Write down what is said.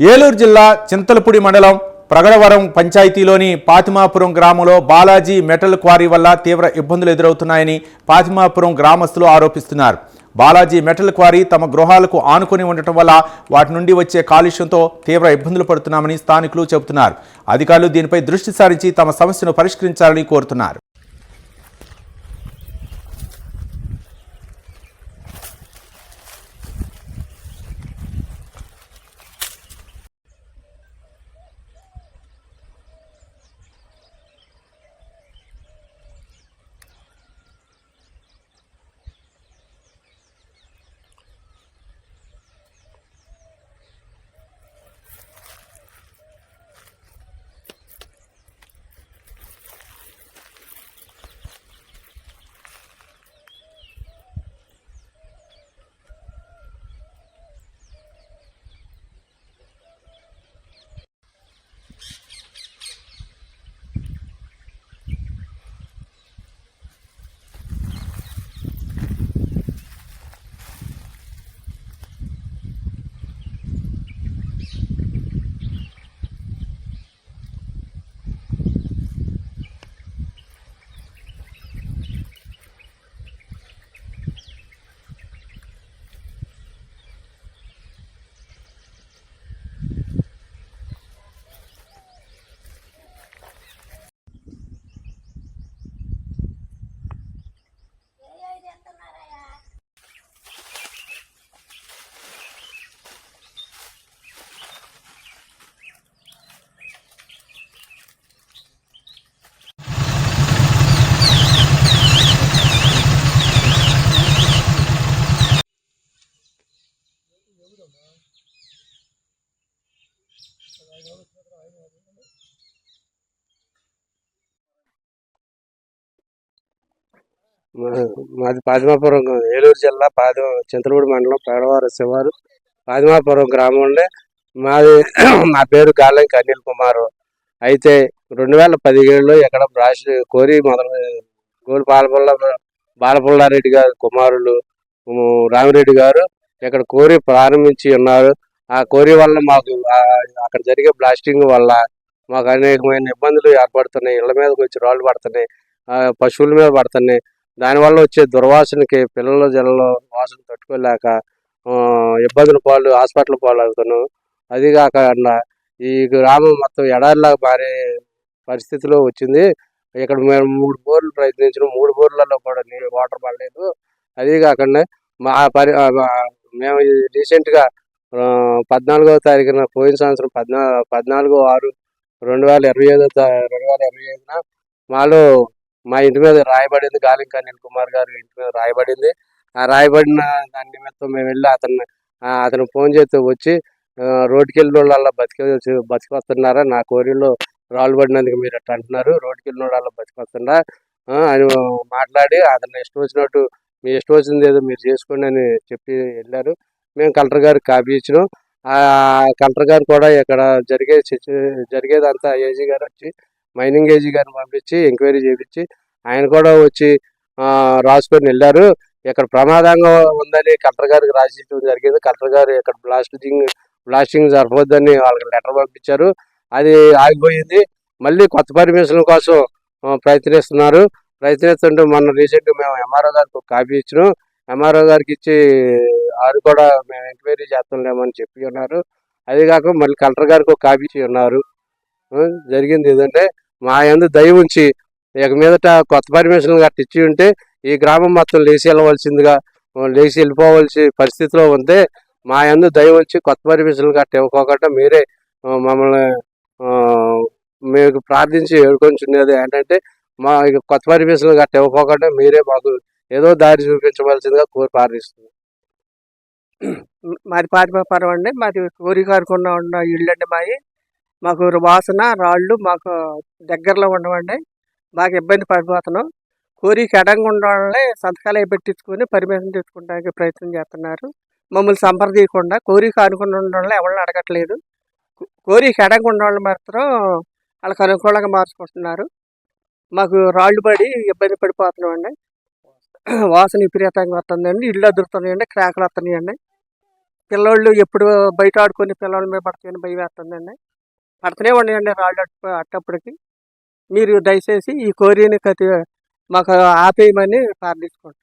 ఏలూరు జిల్లా చింతలపూడి మండలం ప్రగడవరం పంచాయతీలోని పాతిమాపురం గ్రామంలో బాలాజీ మెటల్ క్వారీ వల్ల తీవ్ర ఇబ్బందులు ఎదురవుతున్నాయని పాతిమాపురం గ్రామస్తులు ఆరోపిస్తున్నారు. బాలాజీ మెటల్ క్వారీ తమ గృహాలకు ఆనుకొని ఉండటం వల్ల వాటి నుండి వచ్చే కాలుష్యంతో తీవ్ర ఇబ్బందులు పడుతున్నామని స్థానికులు చెబుతున్నారు. అధికారులు దీనిపై దృష్టి సారించి తమ సమస్యను పరిష్కరించాలని కోరుతున్నారు. మాది పాదిమాపురం, ఏలూరు జిల్లా చింతలపూడి మండలం పేడవారు శివారు పాదిమాపురం గ్రామంలో మాది. నా పేరు గాలం అనిల్ కుమార్. అయితే 2017లో ఎక్కడ కోరి మొదలు గోలు బాలపుల్లారెడ్డి గారు కుమారులు రామిరెడ్డి గారు ఇక్కడ కోరి ప్రారంభించి ఉన్నారు. ఆ కోరి వల్ల మాకు అక్కడ జరిగే బ్లాస్టింగ్ వల్ల మాకు అనేకమైన ఇబ్బందులు ఏర్పడుతున్నాయి. ఇళ్ల మీదకి వచ్చి రాళ్ళు పడుతున్నాయి, పశువుల మీద పడుతున్నాయి. దానివల్ల వచ్చే దుర్వాసనకి పిల్లల జల్లలో వాసన తట్టుకోలేక ఇబ్బందుల పాలు హాస్పిటల్ పాలు అవుతున్నాం. అదిగాక ఈ గ్రామం మొత్తం ఎడారిలాగా మారే పరిస్థితిలో వచ్చింది. ఇక్కడ మేము 3 బోర్లు ప్రయత్నించినాం. 3 బోర్లలో కూడా నీళ్ళు వాటర్ పడలేదు. అది కాకుండా మేము రీసెంట్గా 14వ తారీఖున పోయిన సంవత్సరం 14/6/2025 మాలో మా ఇంటి మీద రాయబడింది. గాలింక అనిల్ కుమార్ గారు ఇంటి మీద రాయబడింది. ఆ రాయబడిన దాని నిమిత్తం మేము వెళ్ళి అతను ఫోన్ చేస్తే వచ్చి రోడ్డుకి వెళ్ళిన వాళ్ళ బతికొస్తున్నారా, నా కోరిలో రాళ్ళు పడినందుకు మీరు అట్లా అంటున్నారు, రోడ్డుకి వెళ్ళిన వాళ్ళ బతికొస్తున్నారా అని మాట్లాడి అతను ఇష్టం వచ్చినట్టు మీ ఇష్టం వచ్చింది ఏదో మీరు చేసుకోండి అని చెప్పి వెళ్ళారు. మేము కలెక్టర్ గారికి కాపీ ఇచ్చినాం. ఆ కలెక్టర్ గారు కూడా ఇక్కడ జరిగేదంతా ఏజీ గారు వచ్చి మైనింగ్ ఏజీ గారిని పంపించి ఎంక్వైరీ చేయించి ఆయన కూడా వచ్చి రాసుకొని వెళ్ళారు. ఇక్కడ ప్రమాదంగా ఉందని కలెక్టర్ గారికి రాసిచ్చడం జరిగింది. కలెక్టర్ గారు ఇక్కడ బ్లాస్టింగ్ జరపొద్దని వాళ్ళకి లెటర్ పంపించారు. అది ఆగిపోయింది. మళ్ళీ కొత్త పర్మిషన్ కోసం ప్రయత్నిస్తుంటే మొన్న రీసెంట్గా మేము ఎంఆర్ఓ గారికి ఒక కాపీ ఇచ్చినాం. ఎంఆర్ఓ గారికి ఇచ్చి వారు కూడా మేము ఎంక్వైరీ చేస్తాంలేమని చెప్పి ఉన్నారు. అది కాక మళ్ళీ కలెక్టర్ గారికి ఒక కాపీ ఇచ్చి ఉన్నారు. జరిగింది ఏదంటే మా యందు దయ ఉంచి ఇక మీదట కొత్త పర్మిషన్లు గట్ట ఇచ్చి ఉంటే ఈ గ్రామం మొత్తం లేచి వెళ్ళిపోవలసి పరిస్థితిలో ఉంటే మా యందు దయ ఉంచి కొత్త పర్మిషన్లు గట్ట ఇవ్వకోకుండా మీరే మమ్మల్ని మీకు ప్రార్థించి వేడుకొంచున్నది ఏంటంటే మా కొత్త పర్మిషన్లు గట్ట ఇవ్వకోకుండా మీరే మాకు ఏదో దారి చూపించవలసిందిగా కోరి ప్రార్థిస్తుంది. మాది పాతిమాపురం అండి. మాది కోరికారుకున్న ఇళ్ళు అండి. మాకు వాసన రాళ్ళు మాకు దగ్గరలో ఉండవండి. బాగా ఇబ్బంది పడిపోతున్నాం. కోరికి ఎడంగా ఉండాలని సంతకాలు పెట్టించుకొని పర్మిషన్ తెచ్చుకోవడానికి ప్రయత్నం చేస్తున్నారు. మమ్మల్ని సంప్రదించకుండా కోరికి అనుకుని ఉండడం ఎవరిని అడగట్లేదు. కోరికి ఎడంగా ఉండవాళ్ళు మాత్రం వాళ్ళకి అనుకూలంగా మార్చుకుంటున్నారు. మాకు రాళ్ళు పడి ఇబ్బంది పడిపోతున్నాం అండి. వాసన విపరీతంగా వస్తుందండి. ఇళ్ళు అదురుతున్నాయండి, క్రాకులు వస్తున్నాయండి. పిల్లోళ్ళు ఎప్పుడు బయట ఆడుకుని పిల్లల మీద పడతాయని భయం వేస్తుందండి. పడుతూనే ఉన్నాయండి రాళ్ళు అట్టప్పటికి. మీరు దయచేసి ఈ కోరిని మాకు ఆపేయమని ప్రార్థించుకోండి.